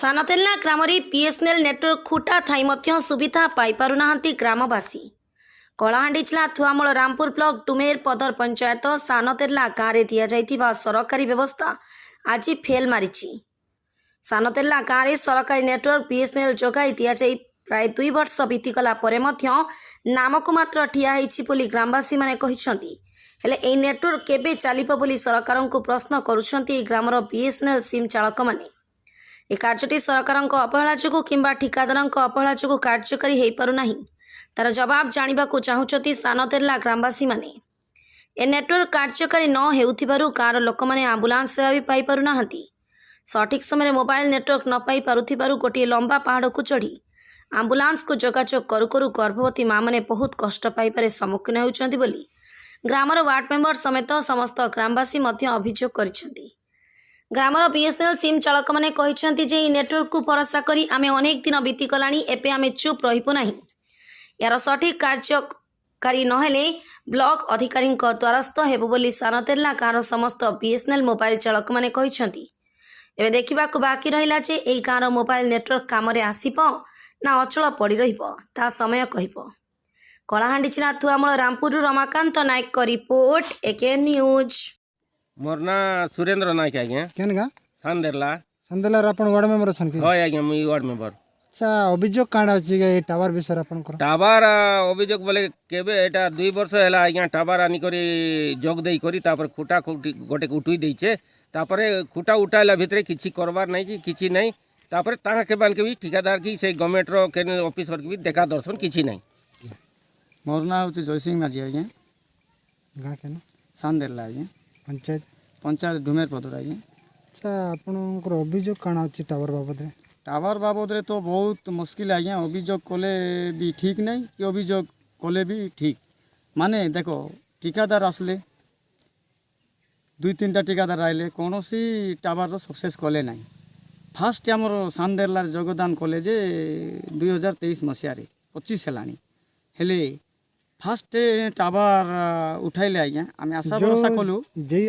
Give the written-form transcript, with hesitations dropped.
सानतेलना ग्राम BSNL network खुटा थी सुविधा पाइपारुना ग्रामवासी। कलाहांडी जिला थुआमूल रामपुर ब्लॉक टुमेर पदर पंचायत सानतेला गाँव में दि जा सरकारी व्यवस्था आज फेल मारी। सानतेला गाँव में सरकारी नेटवर्क बीएसएनएल जोगाई दि जा प्राय 2 वर्ष बीतीगला नामक मात्र ठिया ग्रामवासी माने कहिसेंती। हेले एई नेटवर्क केबे चलिबो बोली सरकार को प्रश्न करुछंती ग्रामर बीएसएनएल सिम चालक माने। ए कार्यटी सरकार अवहेला जो कि ठिकादार अवहेला जो कार्यकारी हो पारना तार जवाब जाना चाहते सानतेला ग्रामवासी माने। ए नेटवर्क कार्यकारी न होउथिबारु गाँव लोक मैंने आंबुलांस सेवा भी पाई पारुना। सठिक समय मोबाइल नेटवर्क न पाई पारुथिबारु गोटे लंबा पहाड़ को चढ़ी आंबुलांस को जोगाजोग करू करू गर्भवती माँ मैंने बहुत कष्ट पाइबारे सम्मुखीन होउछंती बोली ग्रामर वार्ड मेंबर समेत समस्त ग्रामवासी अभियोग करिसेंती। ग्रामर बीएसएनएल सिम चालक मैंने कहिसेंती जे नेटवर्क को भरोसा करी आमे अनेक दिन बीतीगलानी एबे आमे चुप रहिबो नाही। यार सठिक कार्यकारी नहेले ब्लॉक अधिकारी द्वारस्थ हेबो बोली सानतेला गाँव समस्त बीएसएनएल मोबाइल चालक मैंने कहिसेंती। एबे देखिबाकू बाकी रहिला जे एई गाँव मोबाइल नेटवर्क कामरे आसीबो ना अचल पड़ी रहिबो ता समय कहिबो। कलाहांडी जिला थुआमूल रामपुर रमाकांत नायक का रिपोर्ट एके न्यूज। मोर ना सुरेंद्र नायक आज्ञा केन गा सांदेरला संदेलार आपण वार्ड मेंबर अछन कि होय आज्ञा मुई वार्ड मेंबर। अच्छा अभियोग कांड अछि ए टावर विषय आपण कर टावर अभियोग बोले केबे एटा 2 वर्ष हैला आज्ञा टावर आनी करी जोग देई करी तापर खुटा गोटे उठुई देइछे तापरे खुटा उठाइला भितरे किछि करबार नै कि किछि नै तापरे ताहा के बान के भी ठिकादार की से गवर्नमेंट रो केन ऑफिसर की भी देखा दर्शन किछि नै। मोर ना होची जयसिंह माझी आज्ञा गा केन सांदेरला आज्ञा पंचायत ढुमेर पदर आज्ञा। अच्छा आपणकर अभियोग काण अछि टावर बाबद रे टावर बाबद रे तो बहुत मुश्किल आज्ञा। अभियोग कले भी ठीक नहीं कि अभियोग कले भी ठीक माने देखो ठिकादार आसले 2-3टा ठिकादार आइले कौन सी टावर रो सक्सेस कले नहीं। फास्ट आमर सांदेरलार योगदान कले जे 2023 मसीह 25 हेलानी हेले फास्ट टावर उठाइले आज्ञा आम आशा भरोसा कलु जे